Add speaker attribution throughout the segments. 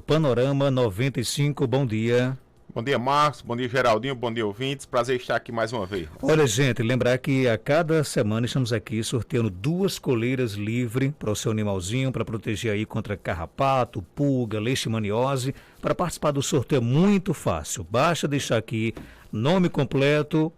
Speaker 1: Panorama 95, bom dia.
Speaker 2: Bom dia, Marcos. Bom dia, Geraldinho. Bom dia, ouvintes. Prazer estar aqui mais uma vez.
Speaker 1: Olha, gente, lembrar que a cada semana estamos aqui sorteando 2 coleiras livres para o seu animalzinho, para proteger aí contra carrapato, pulga, leishmaniose. Para participar do sorteio é muito fácil. Basta deixar aqui nome completo,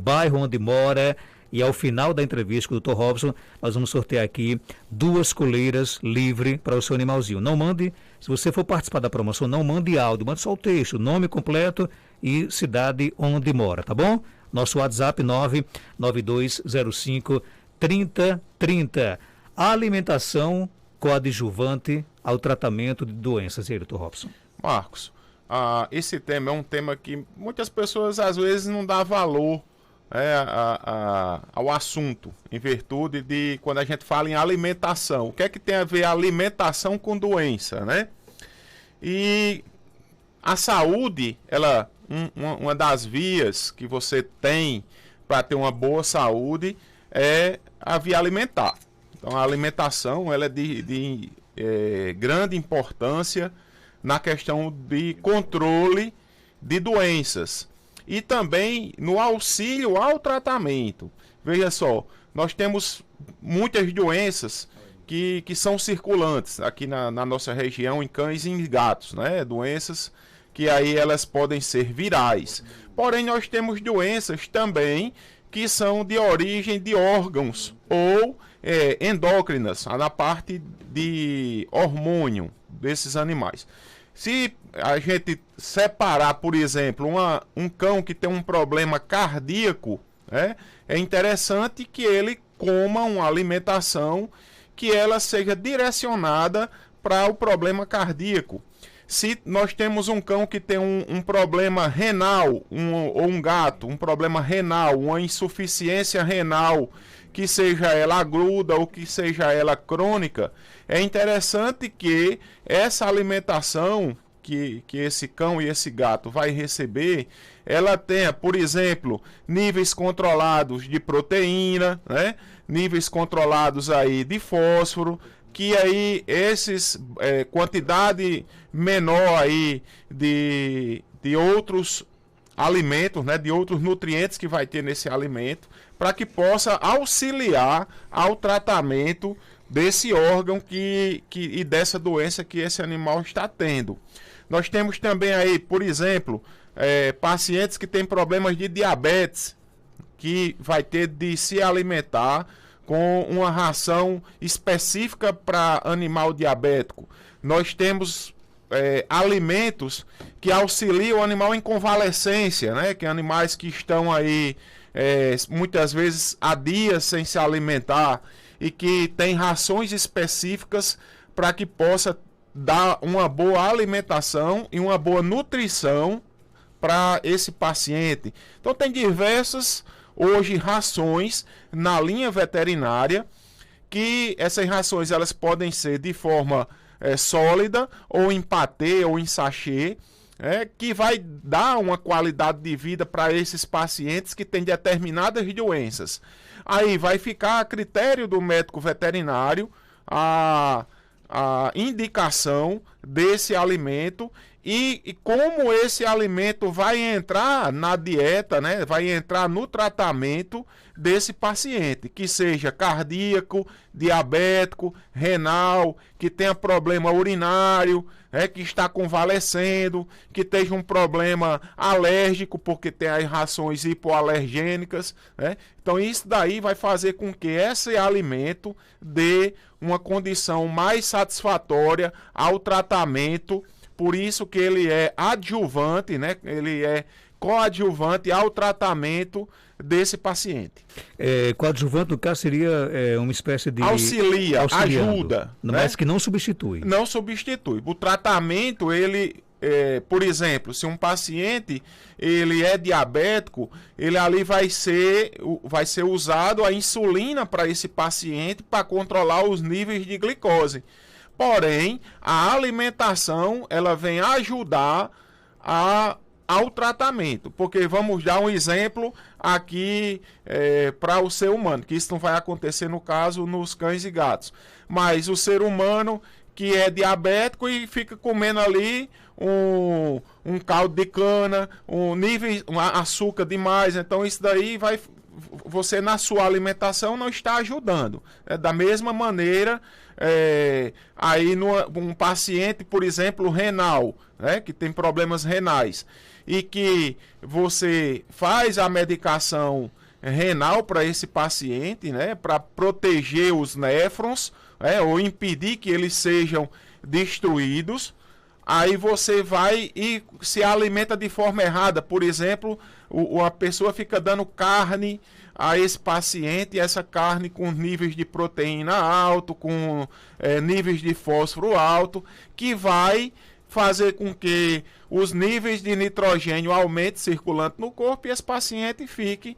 Speaker 1: bairro onde mora. E ao final da entrevista com o Dr. Robson, nós vamos sortear aqui 2 coleiras livres para o seu animalzinho. Não mande, se você for participar da promoção, não mande áudio, mande só o texto, nome completo e cidade onde mora, tá bom? Nosso WhatsApp 99205-3030. Alimentação coadjuvante ao tratamento de doenças. E aí, Dr. Robson?
Speaker 2: Marcos, esse tema é um tema que muitas pessoas às vezes não dão valor ao assunto, em virtude de quando a gente fala em alimentação. O que é que tem a ver alimentação com doença, né? E a saúde, uma das vias que você tem para ter uma boa saúde é a via alimentar. Então a alimentação ela é de grande importância na questão de controle de doenças. E também no auxílio ao tratamento. Veja só, nós temos muitas doenças que são circulantes aqui na nossa região, em cães e em gatos, né? Doenças que aí elas podem ser virais. Porém, nós temos doenças também que são de origem de órgãos ou endócrinas, na parte de hormônio desses animais. Se a gente separar, por exemplo, um cão que tem um problema cardíaco, é interessante que ele coma uma alimentação que ela seja direcionada para o problema cardíaco. Se nós temos um cão que tem um problema renal, ou um gato, um problema renal, uma insuficiência renal, que seja ela aguda ou que seja ela crônica, é interessante que essa alimentação que esse cão e esse gato vai receber, ela tenha, por exemplo, níveis controlados de proteína, né? Níveis controlados aí de fósforo, que aí quantidade menor aí de outros alimentos, né, de outros nutrientes que vai ter nesse alimento, para que possa auxiliar ao tratamento desse órgão e dessa doença que esse animal está tendo. Nós temos também aí, por exemplo, pacientes que têm problemas de diabetes, que vai ter de se alimentar com uma ração específica para animal diabético. Nós temos alimentos que auxiliam o animal em convalescência, né? Que animais que estão aí muitas vezes há dias sem se alimentar e que tem rações específicas para que possa dar uma boa alimentação e uma boa nutrição para esse paciente. Então tem diversas hoje rações na linha veterinária, que essas rações elas podem ser de forma sólida, ou em patê, ou em sachê, que vai dar uma qualidade de vida para esses pacientes que têm determinadas doenças. Aí vai ficar a critério do médico veterinário a indicação desse alimento e como esse alimento vai entrar na dieta, né? Vai entrar no tratamento desse paciente, que seja cardíaco, diabético, renal, que tenha problema urinário, que está convalescendo, que tenha um problema alérgico, porque tem as rações hipoalergênicas, né? Então isso daí vai fazer com que esse alimento dê uma condição mais satisfatória ao tratamento. Por isso que ele é adjuvante, né? Ele é coadjuvante ao tratamento desse paciente.
Speaker 1: Coadjuvante, no caso, seria uma espécie de...
Speaker 2: Auxilia, ajuda.
Speaker 1: Mas,
Speaker 2: né?
Speaker 1: Que não substitui.
Speaker 2: Não substitui. O tratamento, ele... por exemplo, se um paciente ele é diabético, ele ali vai ser usado a insulina para esse paciente para controlar os níveis de glicose. Porém, a alimentação ela vem ajudar ao tratamento, porque vamos dar um exemplo aqui para o ser humano, que isso não vai acontecer no caso nos cães e gatos, mas o ser humano que é diabético e fica comendo ali um caldo de cana, um açúcar demais. Então isso daí você na sua alimentação não está ajudando. Da mesma maneira, aí um paciente, por exemplo, renal, né, que tem problemas renais, e que você faz a medicação renal para esse paciente, né, para proteger os néfrons, ou impedir que eles sejam destruídos. Aí você vai e se alimenta de forma errada. Por exemplo, a pessoa fica dando carne a esse paciente, e essa carne com níveis de proteína alto, com níveis de fósforo alto, que vai fazer com que os níveis de nitrogênio aumentem circulante no corpo, e esse paciente fique,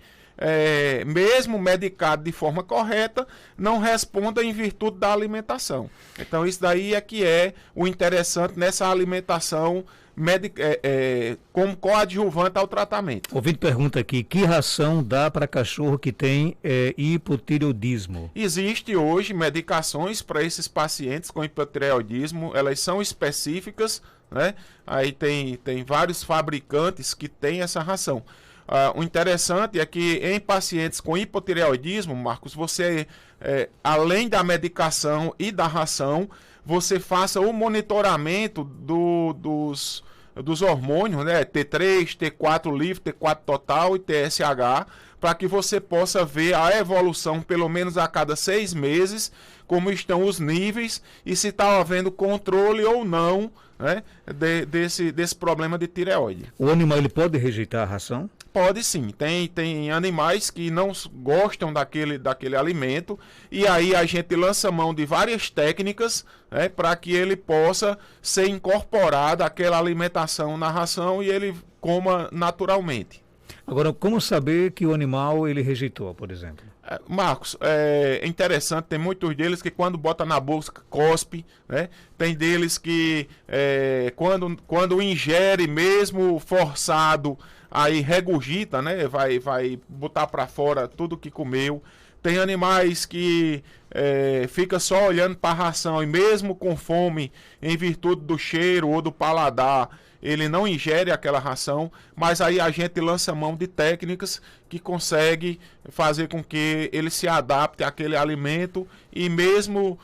Speaker 2: mesmo medicado de forma correta, não responda em virtude da alimentação. Então isso daí é que é o interessante nessa alimentação como coadjuvante ao tratamento.
Speaker 1: O ouvinte pergunta aqui, que ração dá para cachorro que tem hipotireoidismo?
Speaker 2: Existe hoje medicações para esses pacientes com hipotireoidismo, elas são específicas, né? Aí tem vários fabricantes que têm essa ração. O interessante é que em pacientes com hipotireoidismo, Marcos, você, além da medicação e da ração, você faça o monitoramento dos hormônios, né? T3, T4 livre, T4 total e TSH, para que você possa ver a evolução, pelo menos a cada 6 meses, como estão os níveis e se está havendo controle ou não, né, desse problema de tireoide.
Speaker 1: O animal ele pode rejeitar a ração?
Speaker 2: Pode sim, tem animais que não gostam daquele alimento, e aí a gente lança mão de várias técnicas, né, para que ele possa ser incorporado àquela alimentação na ração e ele coma naturalmente.
Speaker 1: Agora, como saber que o animal ele rejeitou, por exemplo?
Speaker 2: Marcos, é interessante, tem muitos deles que quando bota na boca cospe, né? Tem deles que quando ingere mesmo forçado, aí regurgita, né? Vai botar para fora tudo que comeu. Tem animais que fica só olhando para a ração e mesmo com fome, em virtude do cheiro ou do paladar, ele não ingere aquela ração, mas aí a gente lança mão de técnicas que consegue fazer com que ele se adapte àquele alimento e mesmo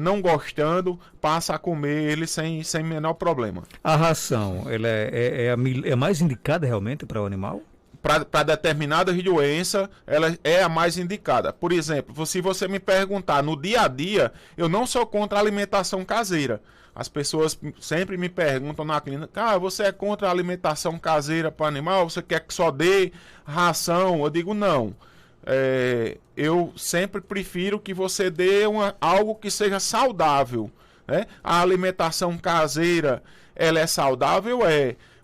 Speaker 2: não gostando, passa a comer ele sem menor problema.
Speaker 1: A ração, ela é mais indicada realmente para o animal?
Speaker 2: Para determinadas doenças, ela é a mais indicada. Por exemplo, se você me perguntar no dia a dia, eu não sou contra a alimentação caseira. As pessoas sempre me perguntam na clínica, você é contra a alimentação caseira para animal? Você quer que só dê ração? Eu digo não. Eu sempre prefiro que você dê algo que seja saudável, né? A alimentação caseira, ela é saudável?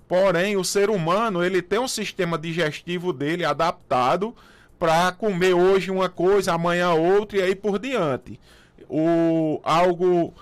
Speaker 2: Porém, o ser humano, ele tem um sistema digestivo dele adaptado para comer hoje uma coisa, amanhã outra e aí por diante. Algo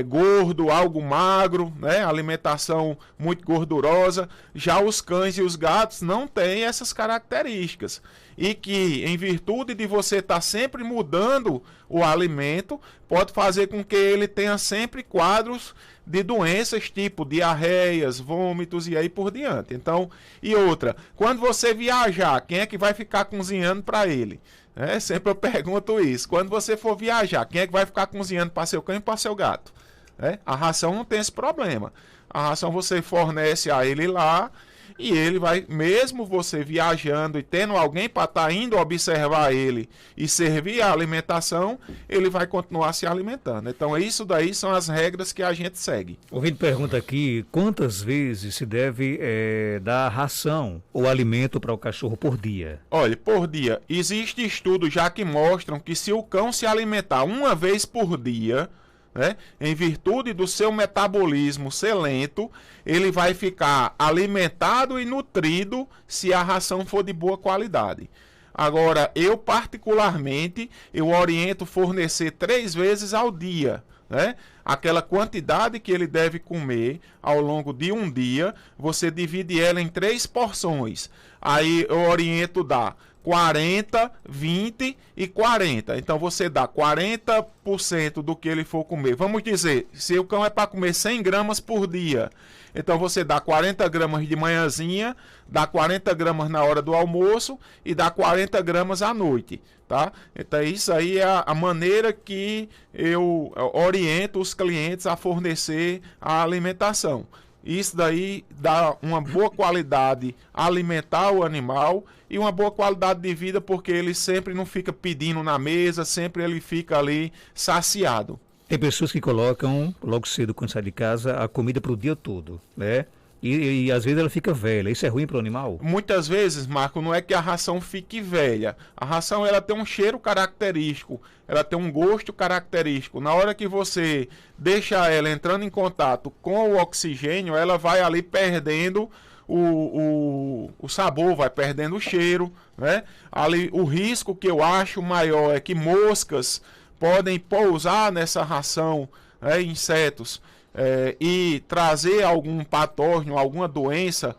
Speaker 2: gordo, algo magro, né? Alimentação muito gordurosa. Já os cães e os gatos não têm essas características. E que, em virtude de você estar sempre mudando o alimento, pode fazer com que ele tenha sempre quadros de doenças tipo diarreias, vômitos e aí por diante. Então, e outra, quando você viajar, quem é que vai ficar cozinhando para ele? Sempre eu pergunto isso. Quando você for viajar, quem é que vai ficar cozinhando para seu cão e para seu gato? A ração não tem esse problema. A ração você fornece a ele lá e ele vai, mesmo você viajando e tendo alguém para estar indo observar ele e servir a alimentação, ele vai continuar se alimentando. Então, isso daí são as regras que a gente segue.
Speaker 1: O ouvinte pergunta aqui, quantas vezes se deve dar ração ou alimento para o cachorro por dia?
Speaker 2: Olha, por dia, existem estudos já que mostram que se o cão se alimentar uma vez por dia, né, em virtude do seu metabolismo ser lento, ele vai ficar alimentado e nutrido se a ração for de boa qualidade. Agora, eu particularmente, eu oriento fornecer 3 vezes ao dia, né? Aquela quantidade que ele deve comer ao longo de um dia, você divide ela em 3 porções. Aí eu oriento dar 40, 20 e 40. Então você dá 40% do que ele for comer. Vamos dizer, se o cão é para comer 100 gramas por dia, então você dá 40 gramas de manhãzinha, dá 40 gramas na hora do almoço e dá 40 gramas à noite, tá? Então isso aí é a maneira que eu oriento os clientes a fornecer a alimentação. Isso daí dá uma boa qualidade alimentar ao animal e uma boa qualidade de vida, porque ele sempre não fica pedindo na mesa, sempre ele fica ali saciado.
Speaker 1: Tem pessoas que colocam, logo cedo quando sai de casa, a comida para o dia todo, né? E às vezes ela fica velha. Isso é ruim para o animal?
Speaker 2: Muitas vezes, Marco, não é que a ração fique velha. A ração ela tem um cheiro característico, ela tem um gosto característico. Na hora que você deixa ela entrando em contato com o oxigênio, ela vai ali perdendo o sabor, vai perdendo o cheiro, né? Ali, o risco que eu acho maior é que moscas podem pousar nessa ração, né, insetos, e trazer algum patógeno, alguma doença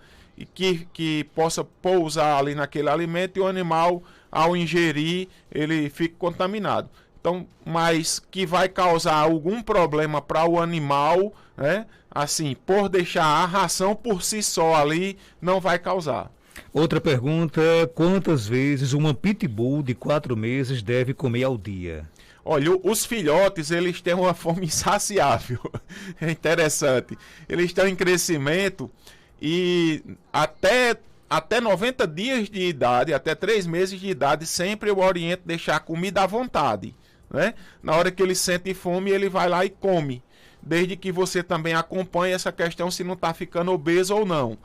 Speaker 2: que possa pousar ali naquele alimento e o animal, ao ingerir, ele fica contaminado. Então, mas que vai causar algum problema para o animal, né? Assim, por deixar a ração por si só ali, não vai causar.
Speaker 1: Outra pergunta: quantas vezes uma pitbull de 4 meses deve comer ao dia?
Speaker 2: Olha, os filhotes, eles têm uma fome insaciável. É interessante. Eles estão em crescimento e até 90 dias de idade, até 3 meses de idade, sempre eu oriento deixar a comida à vontade, né? Na hora que ele sente fome, ele vai lá e come. Desde que você também acompanhe essa questão se não está ficando obeso ou não.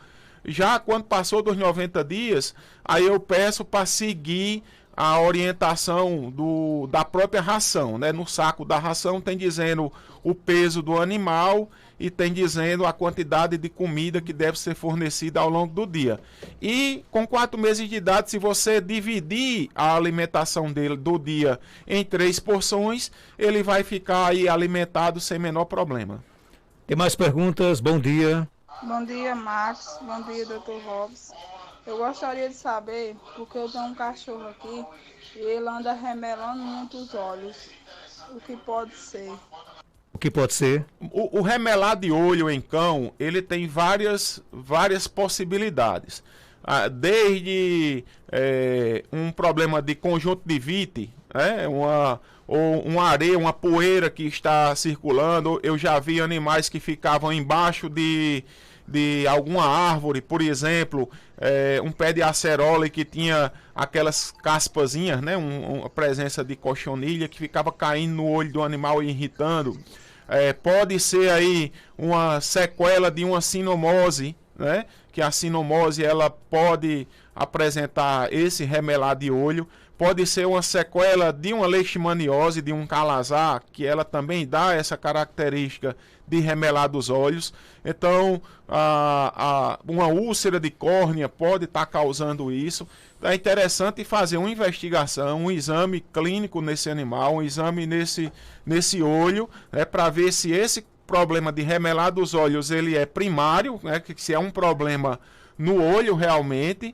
Speaker 2: Já quando passou dos 90 dias, aí eu peço para seguir a orientação da própria ração, né? No saco da ração tem dizendo o peso do animal e tem dizendo a quantidade de comida que deve ser fornecida ao longo do dia. E com 4 meses de idade, se você dividir a alimentação dele do dia em 3 porções, ele vai ficar aí alimentado sem menor problema.
Speaker 1: Tem mais perguntas? Bom dia.
Speaker 3: Bom dia, Marcos. Bom dia, Dr. Robson. Eu gostaria de saber, porque eu tenho um cachorro aqui e ele anda remelando muito os olhos. O que pode ser?
Speaker 1: O que pode ser?
Speaker 2: O remelar de olho em cão, ele tem várias possibilidades. Desde um problema de conjuntivite, ou uma areia, uma poeira que está circulando. Eu já vi animais que ficavam embaixo de alguma árvore, por exemplo, um pé de acerola que tinha aquelas caspazinhas, né, uma presença de cochonilha que ficava caindo no olho do animal e irritando. Pode ser aí uma sequela de uma sinomose, né, que a sinomose ela pode apresentar esse remelar de olho. Pode ser uma sequela de uma leishmaniose, de um calazar, que ela também dá essa característica de remelar dos olhos. Então, uma úlcera de córnea pode estar causando isso. É interessante fazer uma investigação, um exame clínico nesse animal, um exame nesse olho, né, para ver se esse problema de remelar dos olhos ele é primário, né, que se é um problema no olho realmente,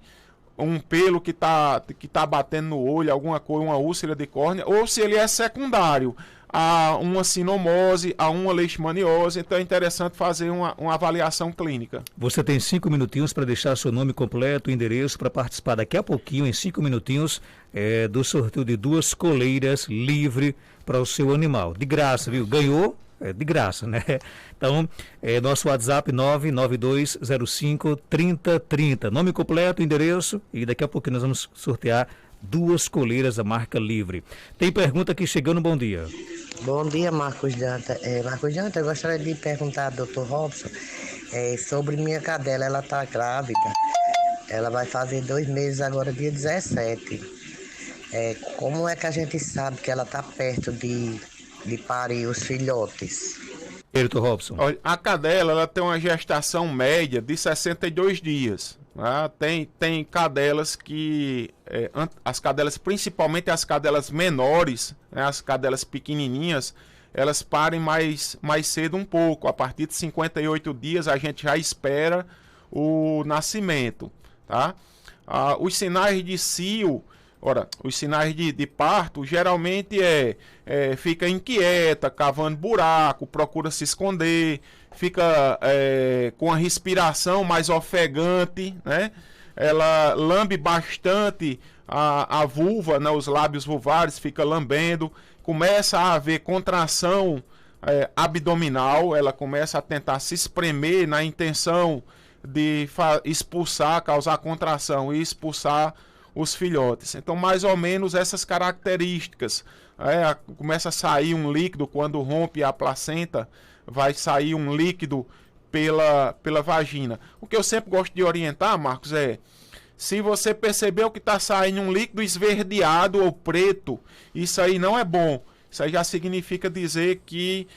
Speaker 2: um pelo que tá batendo no olho, alguma coisa, uma úlcera de córnea, ou se ele é secundário a uma sinomose, a uma leishmaniose. Então é interessante fazer uma avaliação clínica.
Speaker 1: Você tem 5 minutinhos para deixar seu nome completo, endereço, para participar daqui a pouquinho, em 5 minutinhos, do sorteio de 2 coleiras livre para o seu animal. De graça, viu? Ganhou? De graça, né? Então, nosso WhatsApp 992053030. Nome completo, endereço, e daqui a pouco nós vamos sortear 2 coleiras da marca Livre. Tem pergunta aqui chegando, bom dia.
Speaker 4: Bom dia, Marcos Janta. Marcos Janta, eu gostaria de perguntar ao Dr. Robson sobre minha cadela. Ela está grávida, ela vai fazer 2 meses agora, dia 17. Como é que a gente sabe que ela está perto de parir os filhotes?
Speaker 1: Dr. Robson.
Speaker 2: Olha, a cadela ela tem uma gestação média de 62 dias. Tem cadelas que, as cadelas, principalmente as cadelas menores, né, as cadelas pequenininhas, elas parem mais cedo um pouco. A partir de 58 dias a gente já espera o nascimento, tá? Os sinais de cio, os sinais de parto, geralmente fica inquieta, cavando buraco, procura se esconder, fica com a respiração mais ofegante, né? Ela lambe bastante a vulva, né? Os lábios vulvares, fica lambendo, começa a haver contração abdominal, ela começa a tentar se espremer na intenção de expulsar, causar contração e expulsar os filhotes. Então, mais ou menos essas características. Começa a sair um líquido quando rompe a placenta, vai sair um líquido pela vagina. O que eu sempre gosto de orientar, Marcos, se você percebeu que está saindo um líquido esverdeado ou preto, isso aí não é bom. Isso aí já significa dizer que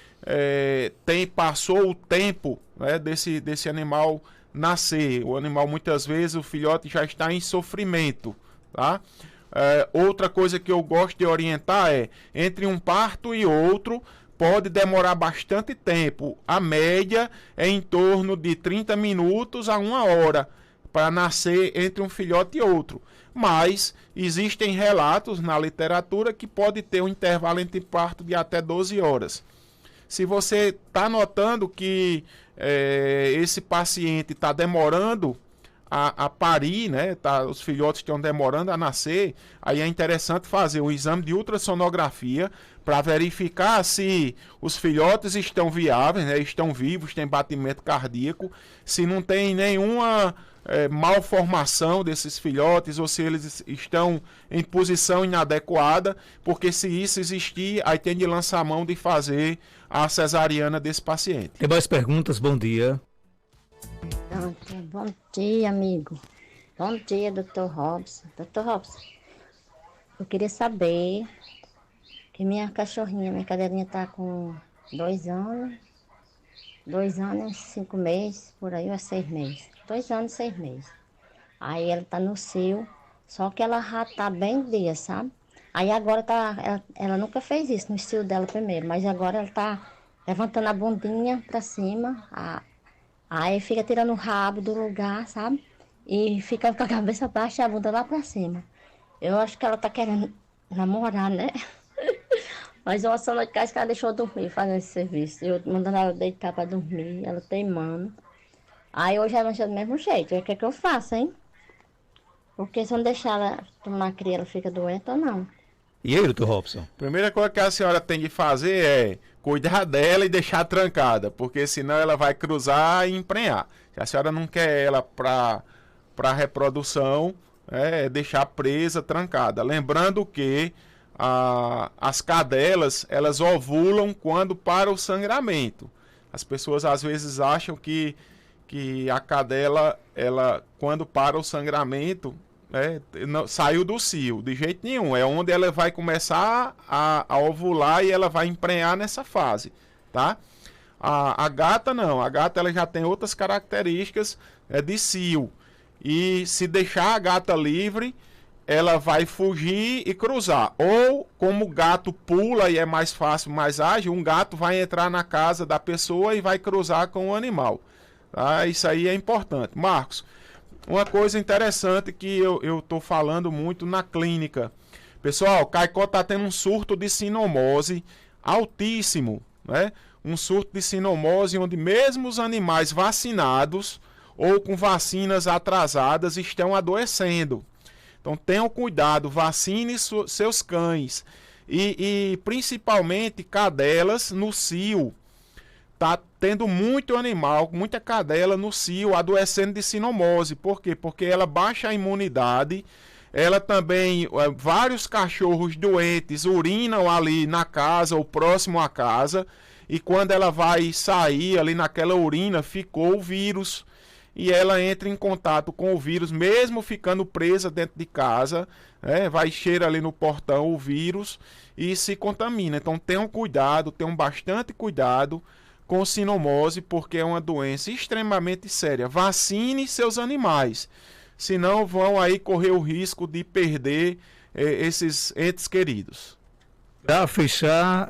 Speaker 2: passou o tempo, né, desse animal nascer. O animal, muitas vezes, o filhote já está em sofrimento, tá? Outra coisa que eu gosto de orientar entre um parto e outro, pode demorar bastante tempo. A média é em torno de 30 minutos a 1 hora para nascer entre um filhote e outro. Mas existem relatos na literatura que pode ter um intervalo entre parto de até 12 horas. Se você está notando que esse paciente está demorando a parir, né? Os filhotes estão demorando a nascer, aí é interessante fazer um exame de ultrassonografia para verificar se os filhotes estão viáveis, né? Estão vivos, têm batimento cardíaco, se não tem nenhuma malformação desses filhotes ou se eles estão em posição inadequada, porque se isso existir, aí tem de lançar a mão de fazer a cesariana desse paciente.
Speaker 1: Tem mais perguntas? Bom dia.
Speaker 5: Bom dia, amigo. Bom dia, Dr. Robson. Dr. Robson, eu queria saber que minha cadelinha está com 2 anos, 2 anos e 5 meses, por aí, ou 6 meses. 2 anos e 6 meses. Aí ela tá no cio, só que ela já tá bem dia, sabe? Aí agora ela nunca fez isso no cio dela primeiro, mas agora ela tá levantando a bundinha pra cima, aí fica tirando o rabo do lugar, sabe? E fica com a cabeça baixa e a bunda lá pra cima. Eu acho que ela tá querendo namorar, né? Mas uma sono de casa que ela deixou eu dormir fazendo esse serviço. Eu mandando ela deitar pra dormir, ela teimando. Aí hoje ela mancha do mesmo jeito. O que é que eu faço, hein? Porque se eu não deixar ela tomar cria, ela fica doente ou não.
Speaker 1: E aí, doutor Robson?
Speaker 2: Primeira coisa que a senhora tem de fazer é cuidar dela e deixar trancada, porque senão ela vai cruzar e emprenhar. Se a senhora não quer ela para reprodução, deixar presa, trancada. Lembrando que as cadelas, elas ovulam quando para o sangramento. As pessoas às vezes acham que a cadela, ela, quando para o sangramento, não, saiu do cio, de jeito nenhum. É onde ela vai começar a ovular e ela vai emprenhar nessa fase, tá? A gata não, a gata ela já tem outras características de cio. E se deixar a gata livre, ela vai fugir e cruzar. Ou, como o gato pula e é mais fácil, mais ágil, um gato vai entrar na casa da pessoa e vai cruzar com o animal. Tá? Isso aí é importante. Marcos, uma coisa interessante que eu estou falando muito na clínica. Pessoal, Caicó está tendo um surto de sinomose altíssimo, né? Um surto de sinomose onde mesmo os animais vacinados ou com vacinas atrasadas estão adoecendo. Então tenham cuidado, vacine seus cães e principalmente cadelas no cio. Tá tendo muito animal, muita cadela no cio adoecendo de sinomose. Por quê? Porque ela baixa a imunidade. Ela também, vários cachorros doentes urinam ali na casa ou próximo à casa. E quando ela vai sair ali naquela urina, ficou o vírus. E ela entra em contato com o vírus, mesmo ficando presa dentro de casa, vai cheira ali no portão o vírus e se contamina. Então tenham cuidado, tenham bastante cuidado com sinomose, porque é uma doença extremamente séria. Vacine seus animais, senão vão aí correr o risco de perder esses entes queridos.
Speaker 1: Para fechar,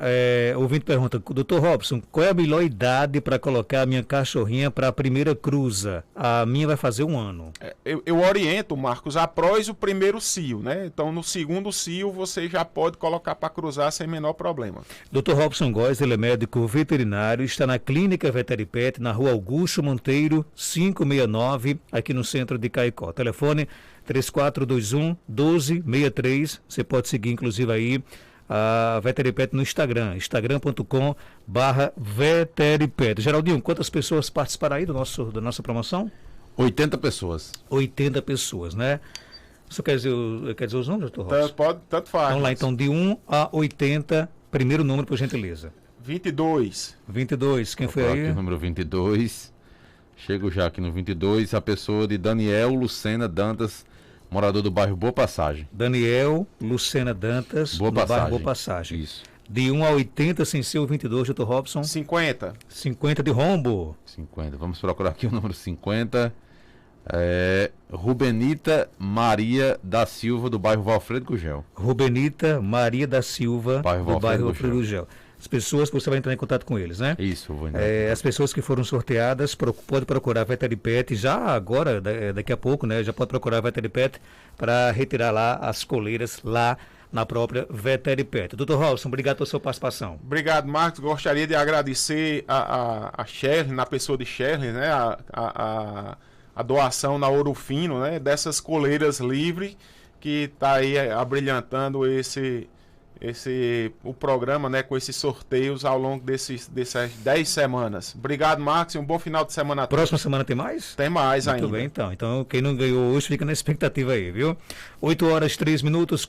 Speaker 1: o ouvinte pergunta, Dr. Robson, qual é a melhor idade para colocar a minha cachorrinha para a primeira cruza? A minha vai fazer 1 ano.
Speaker 2: Eu oriento, Marcos, após o primeiro cio, né? Então, no segundo cio, você já pode colocar para cruzar sem menor problema.
Speaker 1: Dr. Robson Góes, ele é médico veterinário, está na Clínica Veteripet, na Rua Augusto Monteiro, 569, aqui no centro de Caicó. Telefone 3421-1263. Você pode seguir, inclusive, aí a Veteripet no Instagram, instagram.com/veteripet. Geraldinho, quantas pessoas participaram aí da nossa promoção?
Speaker 6: 80 pessoas.
Speaker 1: 80 pessoas, né? Você quer dizer os números, doutor Robson?
Speaker 2: Tanto faz.
Speaker 1: Vamos lá, então, de 1 a 80, primeiro número, por gentileza.
Speaker 2: 22.
Speaker 1: 22, quem foi
Speaker 6: Aqui
Speaker 1: aí?
Speaker 6: o número 22. Chego já aqui no 22, a pessoa de Daniel Lucena Dantas, morador do bairro Boa Passagem.
Speaker 1: Daniel Lucena Dantas,
Speaker 6: Boa
Speaker 1: no bairro
Speaker 6: Passagem.
Speaker 1: Boa Passagem.
Speaker 6: Isso.
Speaker 1: De 1 a 80, sem ser o 22, doutor Robson.
Speaker 2: 50.
Speaker 1: 50 de rombo.
Speaker 6: 50. Vamos procurar aqui o número 50. Rubenita Maria da Silva, do bairro Valfredo Gugel.
Speaker 1: Rubenita Maria da Silva, do bairro Alfredo Gugel. As pessoas, você vai entrar em contato com eles, né?
Speaker 6: Isso, eu vou entrar.
Speaker 1: As pessoas que foram sorteadas, pode procurar a Veteripet já agora, daqui a pouco, né? Já pode procurar a Veteripet para retirar lá as coleiras lá na própria Veteripet. Doutor Robson, obrigado pela sua participação.
Speaker 2: Obrigado, Marcos. Gostaria de agradecer a Shirley, na pessoa de Shirley, né? A doação na Ouro Fino, né? Dessas coleiras livres que está aí abrilhantando o programa, né, com esses sorteios ao longo dessas 10 semanas. Obrigado, Marcos, e um bom final de semana a todos.
Speaker 1: Próxima semana tem mais?
Speaker 2: Tem mais ainda.
Speaker 1: Muito bem, então. Então, quem não ganhou hoje fica na expectativa aí, viu? 8 horas, 3 minutos.